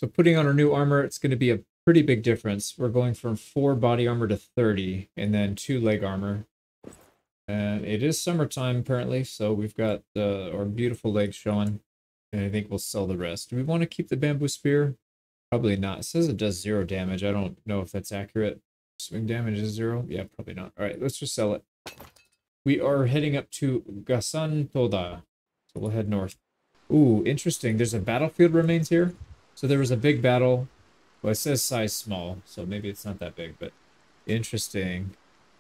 So putting on our new armor, it's going to be a pretty big difference. We're going from 4 body armor to 30, and then 2 leg armor. And it is summertime apparently, so we've got our beautiful legs showing. And I think we'll sell the rest. Do we want to keep the bamboo spear? Probably not. It says it does 0 damage. I don't know if that's accurate. Swing damage is 0? Yeah, probably not. Alright, let's just sell it. We are heading up to Gasan Toda. So we'll head north. Ooh, interesting. There's a battlefield remains here. So there was a big battle. Well, it says size small, so maybe it's not that big, but interesting.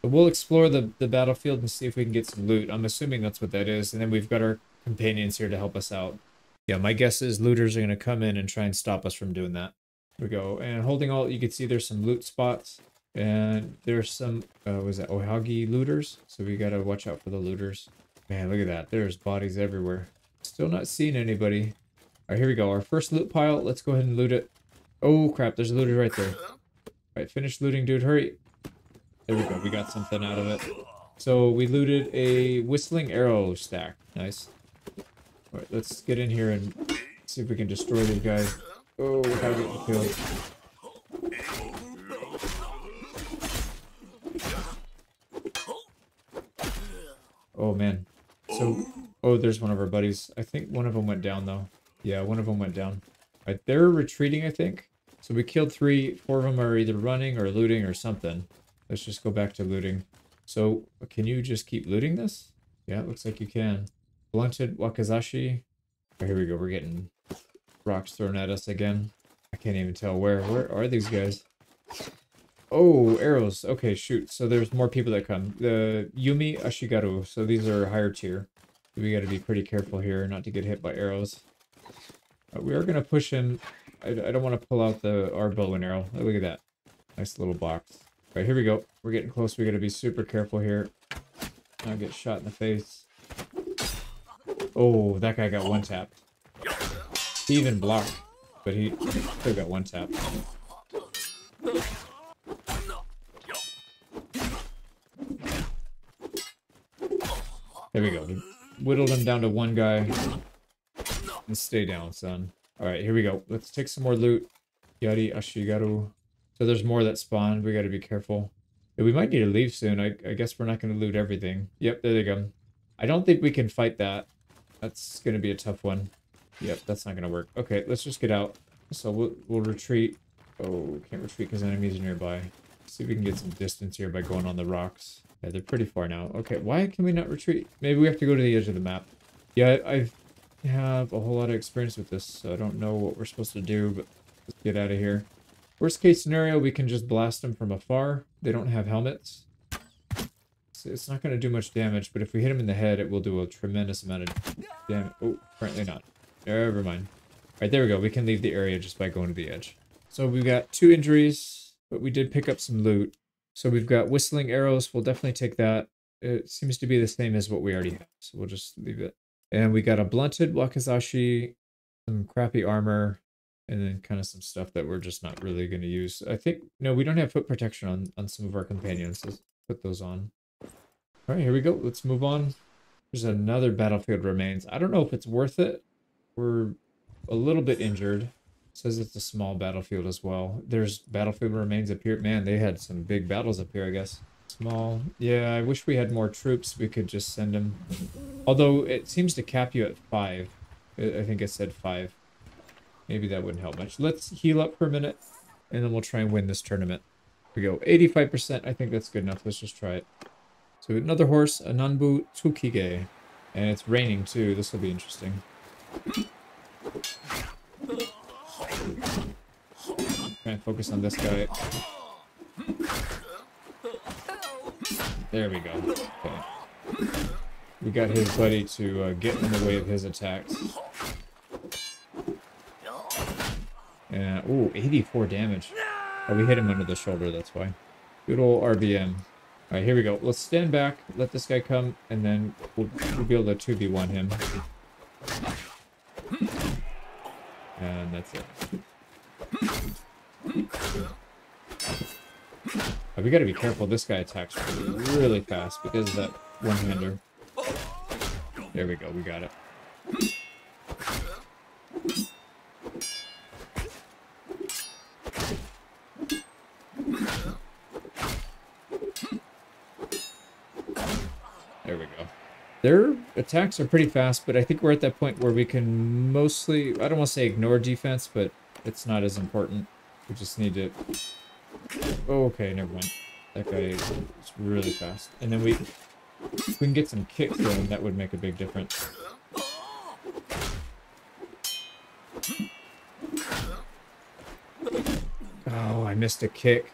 But we'll explore the battlefield and see if we can get some loot. I'm assuming that's what that is. And then we've got our companions here to help us out. Yeah, my guess is looters are going to come in and try and stop us from doing that. Here we go. And holding alt, you can see there's some loot spots. And there's some, was that Ohagi looters? So we got to watch out for the looters. Man, look at that. There's bodies everywhere. Still not seeing anybody. All right, here we go. Our first loot pile. Let's go ahead and loot it. Oh, crap. There's a looter right there. All right, finish looting, dude. Hurry. There we go. We got something out of it. So we looted a whistling arrow stack. Nice. All right, let's get in here and see if we can destroy these guys. Oh, how getting killed. Oh, man. So, oh, there's one of our buddies. I think one of them went down, though. Yeah, one of them went down. All right, they're retreating, I think. So we killed 3. 4 of them are either running or looting or something. Let's just go back to looting. So, can you just keep looting this? Yeah, it looks like you can. Blunted Wakizashi. Oh, here we go. We're getting rocks thrown at us again. I can't even tell where. Where are these guys? Oh, arrows. Okay, shoot. So there's more people that come. The Yumi Ashigaru. So these are higher tier. We got to be pretty careful here not to get hit by arrows. We are going to push in. I don't want to pull out our bow and arrow. Oh, look at that. Nice little box. All right, here we go. We're getting close. We got to be super careful here. Not get shot in the face. Oh, that guy got one tapped. He even blocked, but he still got one tap. There we go. We whittled him down to one guy. And stay down, son. Alright, here we go. Let's take some more loot. Yari Ashigaru. So there's more that spawned. We gotta be careful. Yeah, we might need to leave soon. I guess we're not gonna loot everything. Yep, there they go. I don't think we can fight that. That's gonna be a tough one. Yep, that's not gonna work. Okay, let's just get out. So we'll retreat. Oh, we can't retreat because enemies are nearby. Let's see if we can get some distance here by going on the rocks. Yeah, they're pretty far now. Okay, why can we not retreat? Maybe we have to go to the edge of the map. Yeah, I have a whole lot of experience with this, so I don't know what we're supposed to do, but let's get out of here. Worst case scenario, we can just blast them from afar. They don't have helmets. So it's not going to do much damage, but if we hit them in the head, it will do a tremendous amount of damage. Oh, apparently not. Never mind. Alright, there we go. We can leave the area just by going to the edge. So we've got 2 injuries, but we did pick up some loot. So we've got whistling arrows. We'll definitely take that. It seems to be the same as what we already have, so we'll just leave it. And we got a blunted wakizashi, some crappy armor, and then kind of some stuff that we're just not really going to use. I think, no, we don't have foot protection on some of our companions. Let's put those on. All right, here we go. Let's move on. There's another battlefield remains. I don't know if it's worth it. We're a little bit injured. It says it's a small battlefield as well. There's battlefield remains up here. Man, they had some big battles up here, I guess. Small. Yeah, I wish we had more troops. We could just send them. Although it seems to cap you at 5. I think it said 5. Maybe that wouldn't help much. Let's heal up for a minute, and then we'll try and win this tournament. Here we go. 85%. I think that's good enough. Let's just try it. So another horse, a Nanbu Tsukige. And it's raining too. This will be interesting. Try and focus on this guy. There we go. Okay. We got his buddy to get in the way of his attacks. And, ooh, 84 damage. Oh, we hit him under the shoulder, that's why. Good old RBM. Alright, here we go. Let's stand back, let this guy come, and then we'll be able to 2v1 him. And that's it. We gotta be careful. This guy attacks really fast because of that one-hander. There we go. We got it. There we go. Their attacks are pretty fast, but I think we're at that point where we can mostly, I don't want to say ignore defense, but it's not as important. We just need to... Oh, okay, never mind. That guy is really fast. And then if we can get some kicks in, that would make a big difference. Oh, I missed a kick.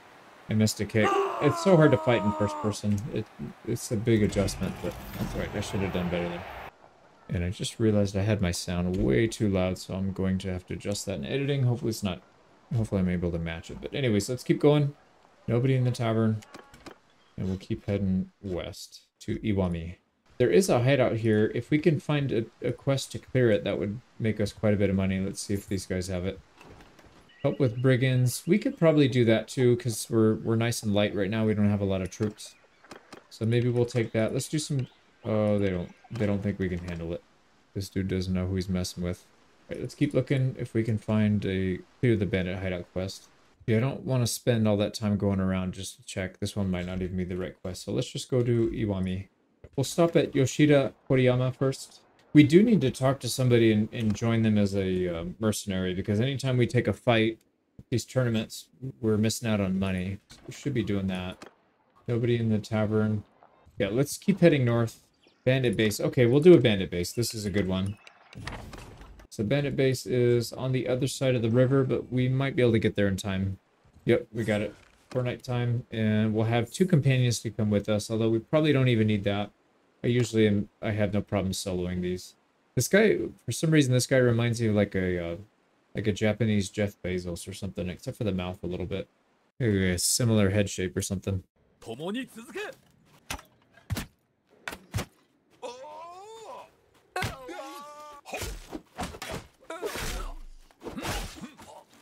I missed a kick. It's so hard to fight in first person. It's a big adjustment, but that's right. I should have done better there. And I just realized I had my sound way too loud, so I'm going to have to adjust that in editing. Hopefully it's not... Hopefully I'm able to match it. But anyways, let's keep going. Nobody in the tavern. And we'll keep heading west to Iwami. There is a hideout here. If we can find a quest to clear it, that would make us quite a bit of money. Let's see if these guys have it. Help with brigands. We could probably do that too, because we're nice and light right now. We don't have a lot of troops. So maybe we'll take that. Let's do some... Oh, they don't think we can handle it. This dude doesn't know who he's messing with. All right, let's keep looking if we can find a clear the bandit hideout quest. Yeah, I don't want to spend all that time going around just to check. This one might not even be the right quest. So let's just go to Iwami. We'll stop at Yoshida Koriyama first. We do need to talk to somebody and join them as a mercenary, because anytime we take a fight, these tournaments, we're missing out on money. We should be doing that. Nobody in the tavern. Yeah, let's keep heading north. Bandit base. Okay, we'll do a bandit base. This is a good one. So bandit base is on the other side of the river, but we might be able to get there in time. Yep, we got it. For night time, and we'll have 2 companions to come with us, although we probably don't even need that. I have no problem soloing these. This guy, for some reason, this guy reminds me of like a Japanese Jeff Bezos or something, except for the mouth a little bit. Maybe a similar head shape or something.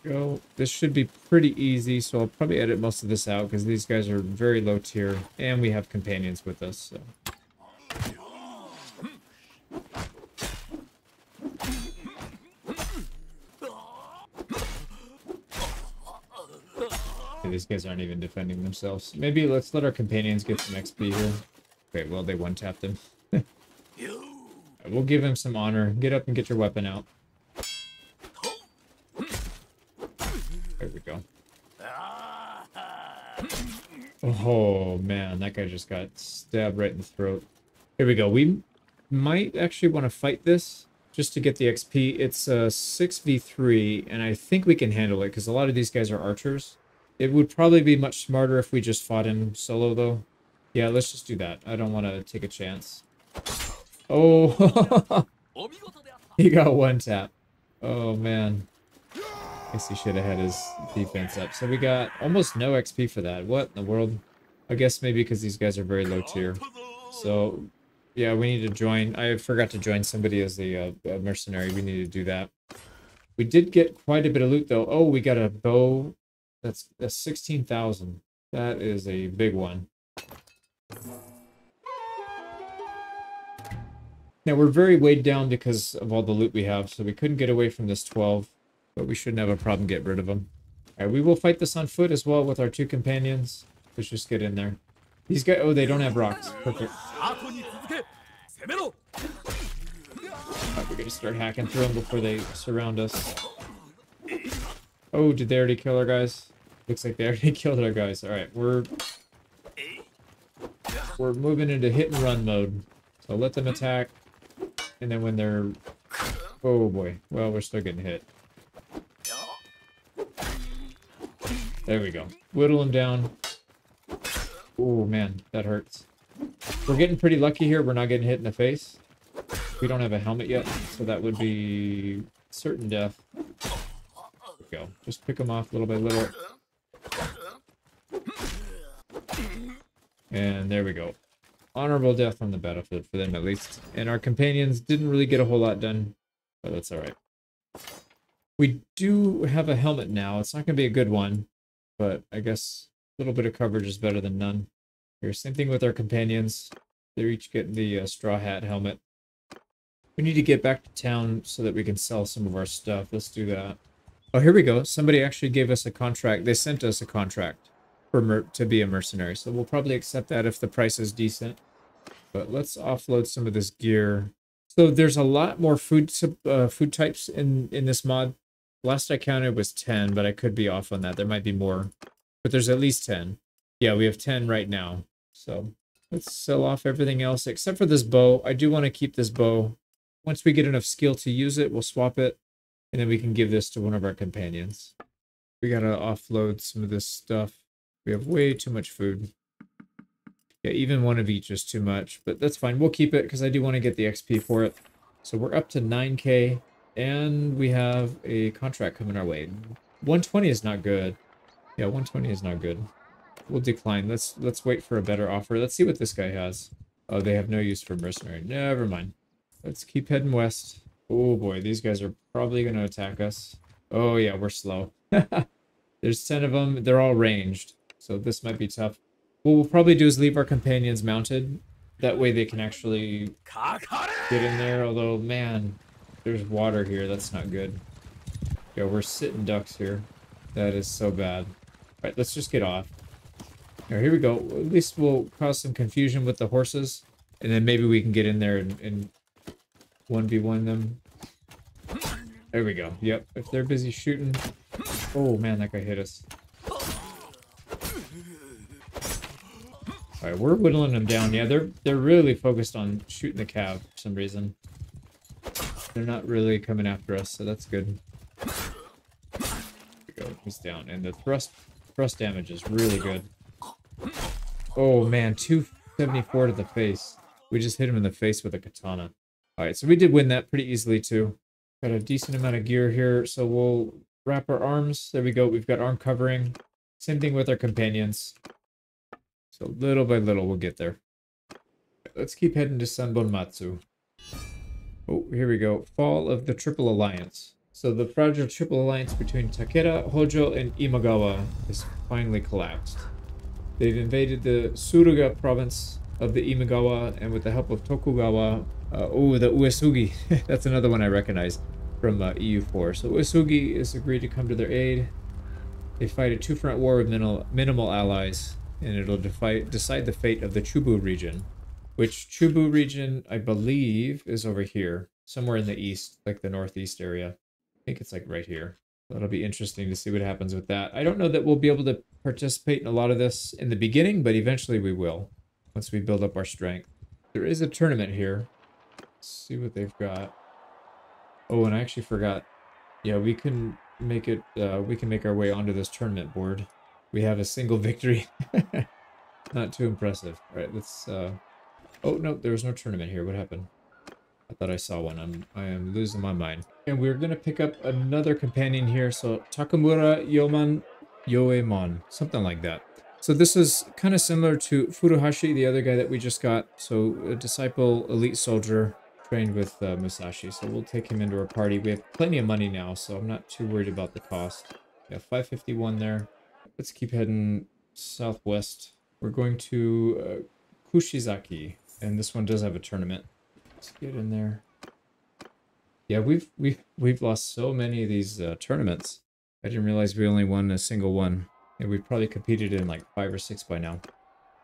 Go. This should be pretty easy, so I'll probably edit most of this out because these guys are very low tier, and we have companions with us, so. Okay, these guys aren't even defending themselves. Maybe let's let our companions get some XP here. Okay, well, they one-tapped him. We'll give him some honor. Get up and get your weapon out. There we go. Oh, man. That guy just got stabbed right in the throat. Here we go. We might actually want to fight this just to get the XP. It's a 6v3, and I think we can handle it because a lot of these guys are archers. It would probably be much smarter if we just fought him solo, though. Yeah, let's just do that. I don't want to take a chance. Oh, he got one tap. Oh, man. Guess he should have had his defense up. So we got almost no XP for that. What in the world? I guess maybe because these guys are very low tier. So, yeah, we need to join. I forgot to join somebody as a mercenary. We need to do that. We did get quite a bit of loot, though. Oh, we got a bow. That's 16,000. That is a big one. Now, we're very weighed down because of all the loot we have, so we couldn't get away from this 12, but we shouldn't have a problem getting rid of them. All right, we will fight this on foot as well with our 2 companions. Let's just get in there. These guys, oh, they don't have rocks. Perfect. Right, we're going to start hacking through them before they surround us. Oh, did they already kill our guys? Looks like they already killed our guys. All right, we're moving into hit and run mode. So let them attack. And then when they're... Oh boy. Well, we're still getting hit. There we go. Whittle them down. Oh man, that hurts. We're getting pretty lucky here. We're not getting hit in the face. We don't have a helmet yet, so that would be certain death. There we go. Just pick them off little by little. And there we go. Honorable death on the battlefield for them, at least. And our companions didn't really get a whole lot done, but that's alright. We do have a helmet now. It's not going to be a good one, but I guess a little bit of coverage is better than none. Here, same thing with our companions. They're each getting the straw hat helmet. We need to get back to town so that we can sell some of our stuff. Let's do that. Oh, here we go. Somebody actually gave us a contract. They sent us a contract to be a mercenary, so we'll probably accept that if the price is decent. But let's offload some of this gear. So there's a lot more food types in this mod. Last I counted was 10, but I could be off on that. There might be more, but there's at least 10. Yeah, we have 10 right now. So let's sell off everything else except for this bow. I do want to keep this bow. Once we get enough skill to use it, we'll swap it, and then we can give this to one of our companions. We gotta offload some of this stuff. We have way too much food. Yeah, even one of each is too much, but that's fine. We'll keep it because I do want to get the XP for it. So we're up to 9K, and we have a contract coming our way. 120 is not good. Yeah, 120 is not good. We'll decline. Let's wait for a better offer. Let's see what this guy has. Oh, they have no use for mercenary. Never mind. Let's keep heading west. Oh boy, these guys are probably going to attack us. Oh yeah, we're slow. There's 10 of them. They're all ranged, so this might be tough. What we'll probably do is leave our companions mounted. That way they can actually get in there. Although, man, there's water here. That's not good. Yeah, we're sitting ducks here. That is so bad. All right, let's just get off. Now, here we go. At least we'll cause some confusion with the horses. And then maybe we can get in there and 1v1 them. There we go. Yep, if they're busy shooting. Oh, man, that guy hit us. Alright, we're whittling them down. Yeah, they're really focused on shooting the cav for some reason. They're not really coming after us, so that's good. There we go, he's down. And the thrust damage is really good. Oh man, 274 to the face. We just hit him in the face with a katana. Alright, so we did win that pretty easily too. Got a decent amount of gear here, so we'll wrap our arms. There we go, we've got arm covering. Same thing with our companions. So little by little, we'll get there. Let's keep heading to Sanbonmatsu. Oh, here we go. Fall of the Triple Alliance. So the fragile Triple Alliance between Takeda, Hojo, and Imagawa has finally collapsed. They've invaded the Suruga province of the Imagawa, and with the help of Tokugawa, the Uesugi, that's another one I recognize from EU4. So Uesugi is agreed to come to their aid. They fight a two-front war with minimal allies, and it'll decide the fate of the Chubu region. Which Chubu region, I believe, is over here. Somewhere in the east, like the northeast area. I think it's like right here. That'll be interesting to see what happens with that. I don't know that we'll be able to participate in a lot of this in the beginning, but eventually we will. Once we build up our strength. There is a tournament here. Let's see what they've got. Oh, and I actually forgot. Yeah, we can make it, we can make our way onto this tournament board. We have a single victory. Not too impressive. All right, let's, oh, no, there was no tournament here. What happened? I thought I saw one. I am losing my mind. And we're going to pick up another companion here. So Takamura Yoemon, something like that. So this is kind of similar to Furuhashi, the other guy that we just got. So a disciple, elite soldier, trained with Musashi. So we'll take him into our party. We have plenty of money now, so I'm not too worried about the cost. Yeah, 551 there. Let's keep heading southwest. We're going to Kushizaki, and this one does have a tournament. Let's get in there. Yeah, we've lost so many of these tournaments. I didn't realize we only won a single one, and we've probably competed in like 5 or 6 by now.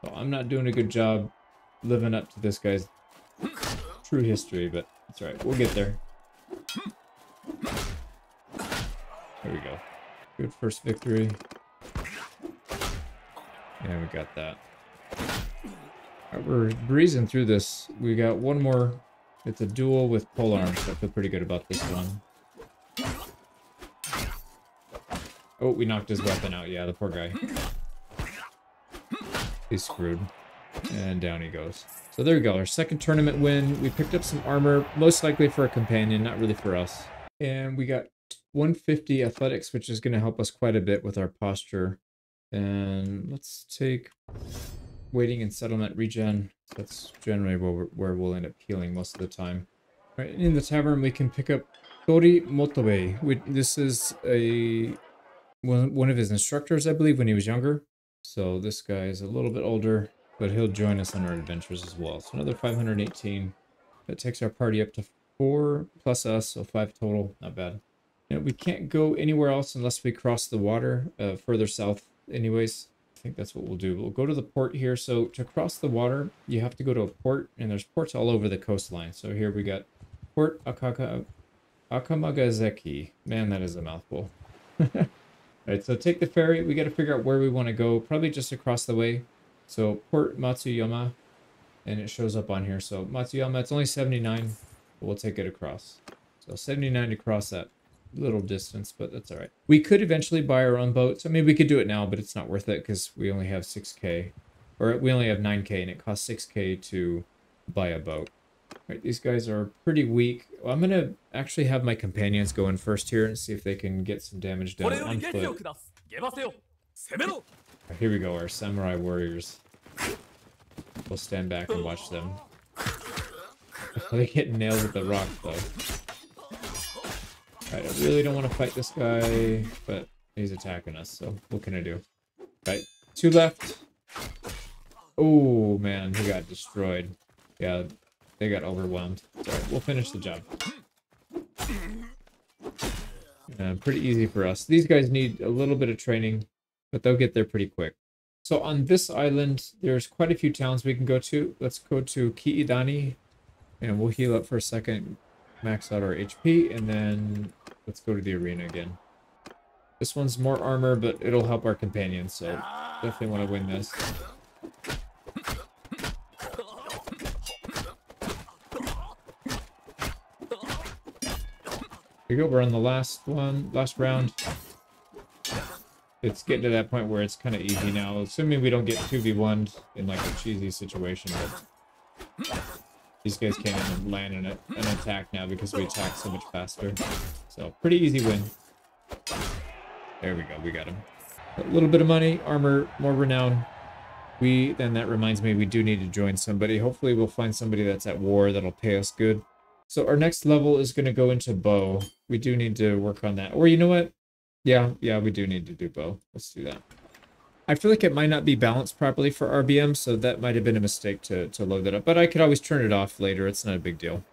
So I'm not doing a good job living up to this guy's true history, but it's alright. We'll get there. There we go. Good first victory. Yeah, we got that. Right, we're breezing through this. We got one more. It's a duel with polearms, so I feel pretty good about this one. Oh, we knocked his weapon out. Yeah, the poor guy. He's screwed. And down he goes. So there we go. Our second tournament win. We picked up some armor, most likely for a companion, not really for us. And we got 150 athletics, which is going to help us quite a bit with our posture. And let's take waiting and settlement regen. That's generally where we'll end up healing most of the time. Right, in the tavern, we can pick up Tori Motobe. This is one of his instructors, I believe, when he was younger. So this guy is a little bit older, but he'll join us on our adventures as well. So another 518. That takes our party up to 4 plus us, so 5 total. Not bad. You know, we can't go anywhere else unless we cross the water further south anyways. think that's what we'll do. We'll go to the port here. So to cross the water, you have to go to a port, and there's ports all over the coastline. So here we got Port Akamagazeki. Man, that is a mouthful. Alright, so take the ferry. We got to figure out where we want to go. Probably just across the way. So Port Matsuyama, and it shows up on here. So Matsuyama, it's only 79, but we'll take it across. So 79 to cross that little distance, but that's all right. We could eventually buy our own boat, so maybe we could do it now, but it's not worth it because we only have 6k, or we only have 9k, and it costs 6k to buy a boat. All right, these guys are pretty weak. Well, I'm gonna actually have my companions go in first here and see if they can get some damage done on foot. Right, here we go, our samurai warriors. We'll stand back and watch them. They get nailed with the rock though. Right, I really don't want to fight this guy, but he's attacking us, so what can I do? Right, 2 left. Oh man, he got destroyed. Yeah, they got overwhelmed. So we'll finish the job. Pretty easy for us. These guys need a little bit of training, but they'll get there pretty quick. So on this island, there's quite a few towns we can go to. Let's go to Kiidani, and we'll heal up for a second, max out our HP, and then let's go to the arena again. This one's more armor, but it'll help our companions, so definitely want to win this. Here we go, we're on the last round. It's getting to that point where it's kind of easy now, assuming we don't get 2v1'd in like a cheesy situation, but these guys can't even land an attack now because we attack so much faster. So, pretty easy win. There we go, we got him. A little bit of money, armor, more renown. Then that reminds me, we do need to join somebody. Hopefully we'll find somebody that's at war that'll pay us good. So our next level is going to go into bow. We do need to work on that. Or you know what? Yeah, we do need to do bow. Let's do that. I feel like it might not be balanced properly for RBM, so that might have been a mistake to load that up. But I could always turn it off later. It's not a big deal.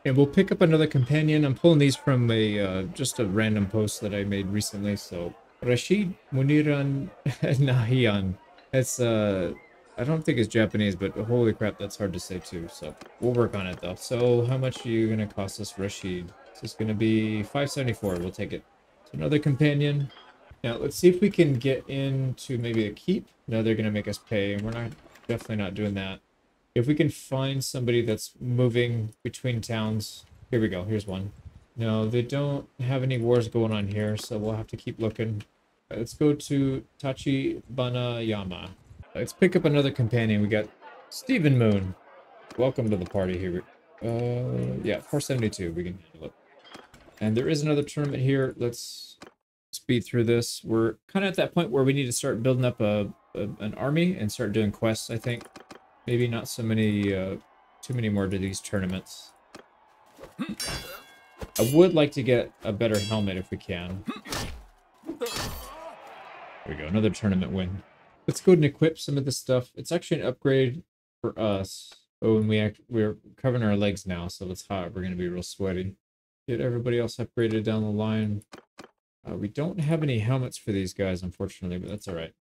And we'll pick up another companion. I'm pulling these from just a random post that I made recently. So Rashid Muniran Nahian. It's I don't think it's Japanese, but holy crap, that's hard to say too. So we'll work on it though. So how much are you gonna cost us, Rashid? This is gonna be 574. We'll take it. So another companion. Now let's see if we can get into maybe a keep. No, they're gonna make us pay, and we're definitely not doing that. If we can find somebody that's moving between towns. Here we go. Here's one. No, they don't have any wars going on here, so we'll have to keep looking. Let's go to Tachibanayama. Let's pick up another companion. We got Stephen Moon. Welcome to the party here. Yeah, 472. We can handle it. And there is another tournament here. Let's speed through this. We're kind of at that point where we need to start building up an army and start doing quests, I think. Maybe not so many, too many more to these tournaments. I would like to get a better helmet if we can. There we go, another tournament win. Let's go and equip some of this stuff. It's actually an upgrade for us. Oh, and we're covering our legs now, so it's hot. We're going to be real sweaty. Get everybody else upgraded down the line. We don't have any helmets for these guys, unfortunately, but that's all right.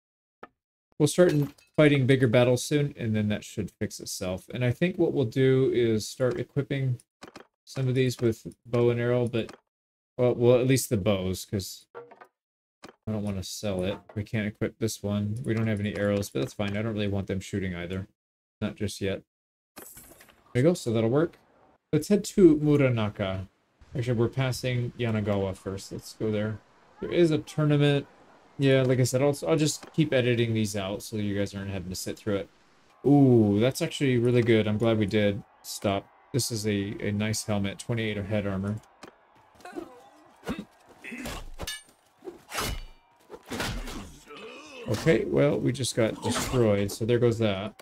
We'll start fighting bigger battles soon, and then that should fix itself. And I think what we'll do is start equipping some of these with bow and arrow, but well, at least the bows, because I don't want to sell it. We can't equip this one. We don't have any arrows, but that's fine. I don't really want them shooting either. Not just yet. There we go, so that'll work. Let's head to Muranaka. Actually, we're passing Yanagawa first. Let's go there. There is a tournament. Yeah, like I said, I'll just keep editing these out so you guys aren't having to sit through it. Ooh, that's actually really good. I'm glad we did stop. This is a nice helmet, 28 of head armor. Okay, well, we just got destroyed, so there goes that.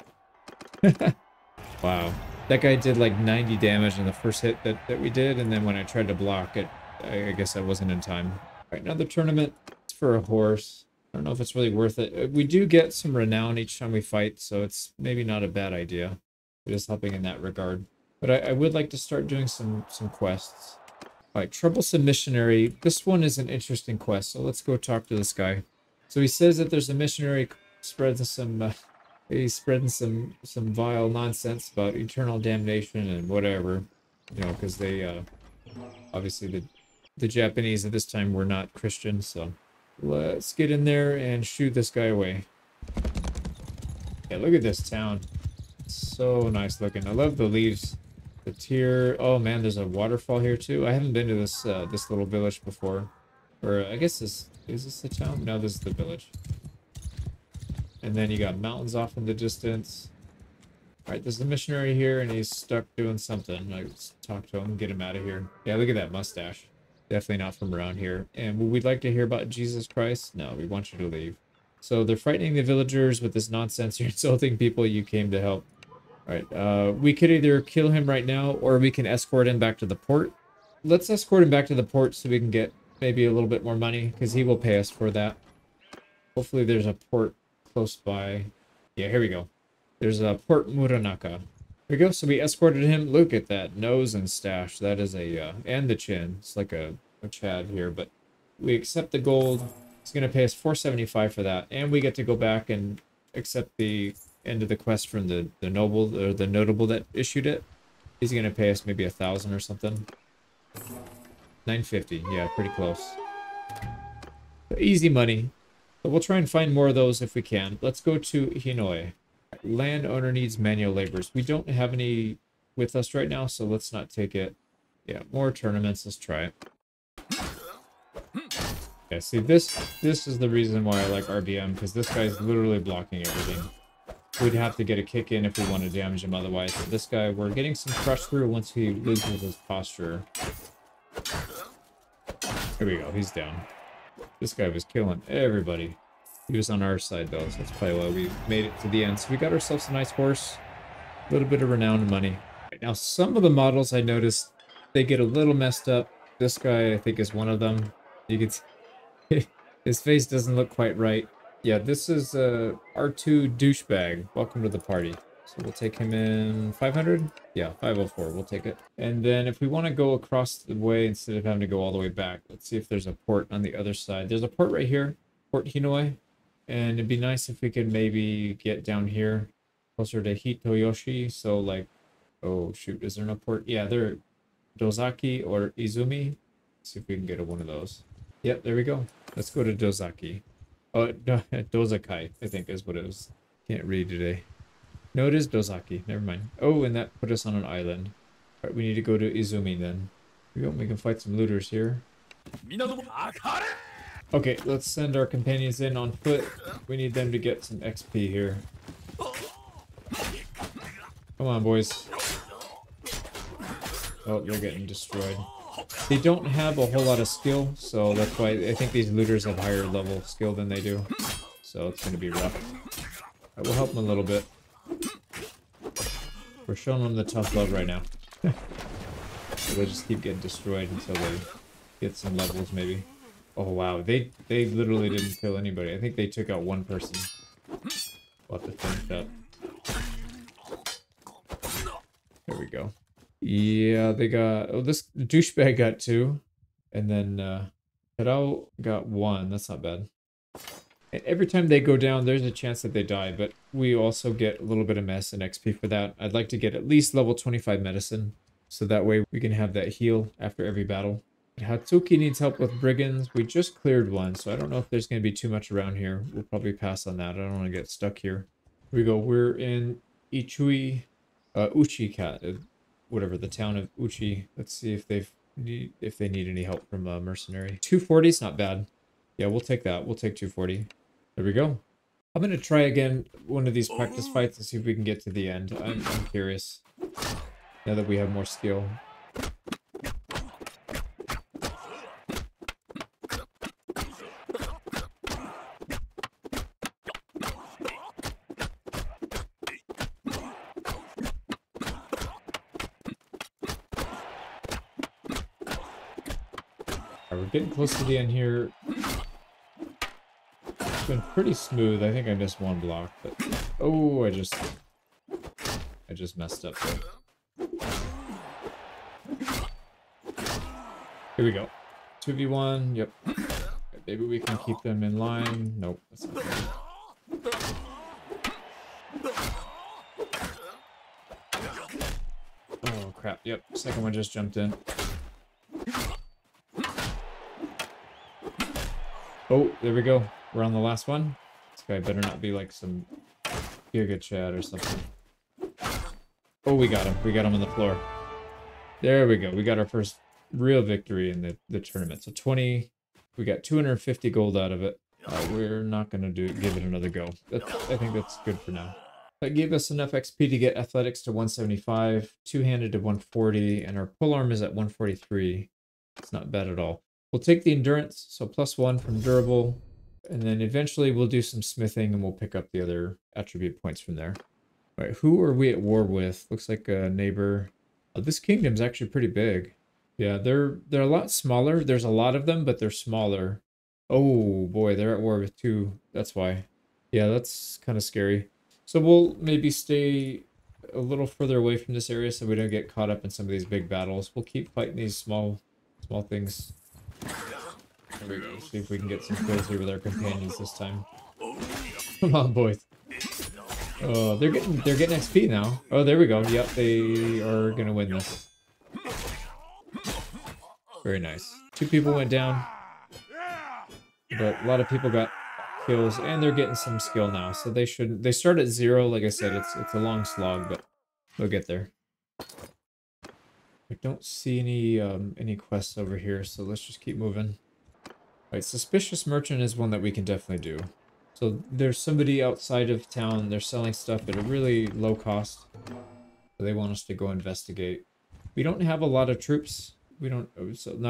Wow. That guy did like 90 damage in the first hit that we did, and then when I tried to block it, I guess I wasn't in time. Alright, another tournament. It's for a horse. I don't know if it's really worth it. We do get some renown each time we fight, so it's maybe not a bad idea. It is helping in that regard. But I would like to start doing some quests. Alright, Troublesome Missionary. This one is an interesting quest, so let's go talk to this guy. So he says that there's a missionary spreading some he's spreading some vile nonsense about eternal damnation and whatever, you know, because they obviously the Japanese at this time were not Christian. So let's get in there and shoot this guy away. Yeah, look at this town. It's so nice looking. I love the leaves. The tier. Oh man, there's a waterfall here too. I haven't been to this this little village before. Or I guess this is this the town? No, this is the village. And then you got mountains off in the distance. Alright, there's a missionary here and he's stuck doing something. Let's talk to him, get him out of here. Yeah, look at that mustache. Definitely not from around here. And would we like to hear about Jesus Christ? No, we want you to leave. So they're frightening the villagers with this nonsense. You're insulting people you came to help. Alright, we could either kill him right now or we can escort him back to the port. Let's escort him back to the port so we can get maybe a little bit more money because he will pay us for that. Hopefully there's a port close by. Yeah, here we go. There's a Port Muranaka. Here we go. So we escorted him. Look at that nose and stash. That is a, and the chin. It's like a Chad here, but we accept the gold. He's going to pay us $475 for that. And we get to go back and accept the end of the quest from the noble, or the notable that issued it. He's going to pay us maybe 1,000 or something. 950. Yeah, pretty close. Easy money. But we'll try and find more of those if we can. Let's go to Hinoi. Landowner needs manual laborers. We don't have any with us right now, so let's not take it. Yeah, more tournaments. Let's try it. Yeah, see, this is the reason why I like RBM, because this guy's literally blocking everything. We'd have to get a kick in if we want to damage him otherwise. But this guy, we're getting some crush through once he loses his posture. Here we go. He's down. This guy was killing everybody. He was on our side though, so that's probably why we made it to the end. So we got ourselves a nice horse, a little bit of renown and money. Right, now some of the models I noticed, they get a little messed up. This guy I think is one of them. You can see his face doesn't look quite right. Yeah, this is R2 douchebag. Welcome to the party. So we'll take him in 500. Yeah, 504. We'll take it. And then if we want to go across the way instead of having to go all the way back, let's see if there's a port on the other side. There's a port right here, Port Hinoi. And it'd be nice if we could maybe get down here closer to Hitoyoshi. So like, oh shoot, is there no port? Yeah, there, Dozaki or Izumi. Let's see if we can get one of those. Yep, there we go. Let's go to Dozaki. Oh, no, Dozakai, I think is what it was. Can't read today. No, it is Dozaki. Never mind. Oh, and that put us on an island. All right, we need to go to Izumi then. Here we go. We can fight some looters here. Okay, let's send our companions in on foot. We need them to get some XP here. Come on, boys. Oh, they're getting destroyed. They don't have a whole lot of skill, so that's why I think these looters have higher level skill than they do. So it's going to be rough. Right, we'll help them a little bit. We're showing them the tough love right now. So they'll just keep getting destroyed until they get some levels, maybe. Oh wow, they literally didn't kill anybody. I think they took out one person. We'll have to finish that. There we go. Yeah, they got... Oh, this douchebag got 2. And then Hirao got 1. That's not bad. And every time they go down, there's a chance that they die. But we also get a little bit of mess and XP for that. I'd like to get at least level 25 medicine. So that way we can have that heal after every battle. Hatsuki needs help with brigands. We just cleared one, so I don't know if there's going to be too much around here. We'll probably pass on that. I don't want to get stuck here. Here we go. We're in Uchi, whatever, the town of Uchi. Let's see if they need any help from a mercenary. 240 is not bad. Yeah, we'll take that. We'll take 240. There we go. I'm going to try again one of these practice fights and see if we can get to the end. I'm curious. Now that we have more skill. We're getting close to the end here. It's been pretty smooth. I think I missed one block, but oh, I just messed up there. Here we go. 2v1. Yep. Maybe we can keep them in line. Nope. That's not good. crap. Yep, second one just jumped in. Oh, there we go. We're on the last one. This guy better not be like some Giga Chad or something. Oh, we got him. We got him on the floor. There we go. We got our first real victory in the tournament. So 20, we got 250 gold out of it. We're not going to give it another go. I think that's good for now. That gave us enough XP to get athletics to 175, two-handed to 140, and our polearm is at 143. It's not bad at all. We'll take the endurance, so +1 from durable, and then eventually we'll do some smithing and we'll pick up the other attribute points from there. All right, who are we at war with? Looks like a neighbor. Oh, this kingdom's actually pretty big. Yeah, they're a lot smaller. There's a lot of them, but they're smaller. Oh boy, they're at war with 2. That's why. Yeah, that's kind of scary. So we'll maybe stay a little further away from this area so we don't get caught up in some of these big battles. We'll keep fighting these small things. There we go. See if we can get some kills here with our companions this time. Come on, boys. Oh, they're getting XP now. Oh, there we go. Yep, they are gonna win this. Very nice. 2 people went down, but a lot of people got kills, and they're getting some skill now. So they shouldn't. They start at 0. Like I said, it's a long slog, but they'll get there. I don't see any quests over here, so let's just keep moving. All right, suspicious merchant is one that we can definitely do. So there's somebody outside of town. They're selling stuff at a really low cost. So they want us to go investigate. We don't have a lot of troops. We don't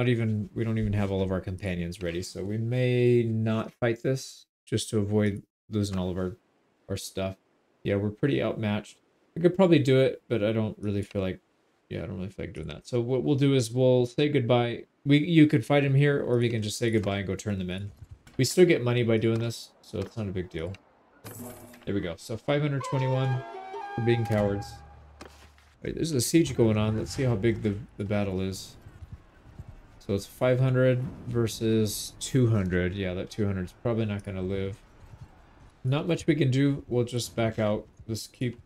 even have all of our companions ready. So we may not fight this just to avoid losing all of our stuff. Yeah, we're pretty outmatched. I could probably do it, but I don't really feel like, yeah, I don't really feel like doing that. So what we'll do is we'll say goodbye. You could fight him here, or we can just say goodbye and go turn them in. We still get money by doing this, so it's not a big deal. There we go. So 521 for being cowards. Wait, there's a siege going on. Let's see how big the battle is. So it's 500 versus 200. Yeah, that 200 is probably not going to live. Not much we can do. We'll just back out. Let's keep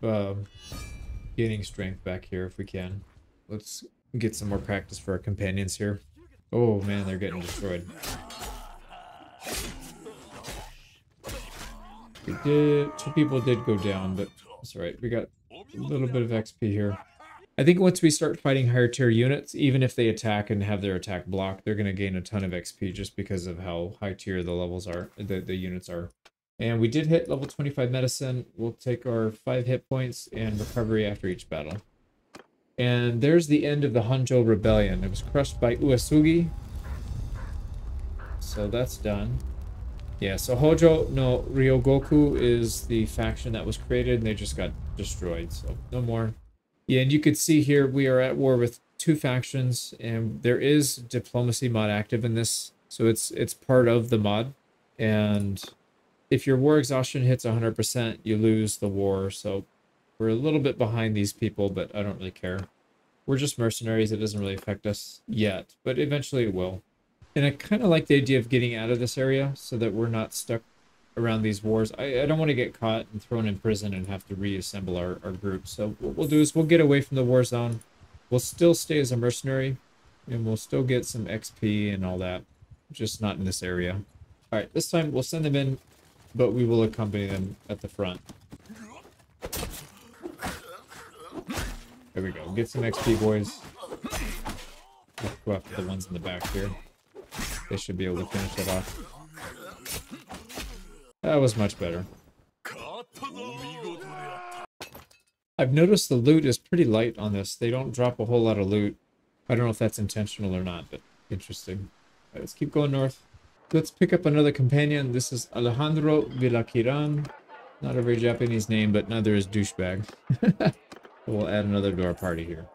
gaining strength back here if we can. Let's get some more practice for our companions here. Oh man, they're getting destroyed. 2 people did go down, but that's all right. We got a little bit of XP here. I think once we start fighting higher tier units, even if they attack and have their attack blocked, they're going to gain a ton of XP just because of how high tier the levels are, the units are. And we did hit level 25 medicine. We'll take our 5 hit points and recovery after each battle. And there's the end of the Hanzhou Rebellion. It was crushed by Uesugi. So that's done. Yeah, so Hojo no Ryogoku is the faction that was created, and they just got destroyed, so no more. Yeah, and you could see here we are at war with 2 factions, and there is diplomacy mod active in this, so it's part of the mod. And if your war exhaustion hits 100%, you lose the war, so we're a little bit behind these people, but I don't really care. We're just mercenaries, it doesn't really affect us yet, but eventually it will. And I kind of like the idea of getting out of this area so that we're not stuck around these wars. I don't want to get caught and thrown in prison and have to reassemble our group. So what we'll do is we'll get away from the war zone. We'll still stay as a mercenary, and we'll still get some XP and all that, just not in this area. All right, this time we'll send them in, but we will accompany them at the front. There we go. Get some XP, boys. Let's go after the ones in the back here. They should be able to finish it off. That was much better. I've noticed the loot is pretty light on this. They don't drop a whole lot of loot. I don't know if that's intentional or not, but interesting. Right, let's keep going north. Let's pick up another companion. This is Alejandro Villaquiran. Not a very Japanese name, but neither is douchebag. We'll add another to our party here.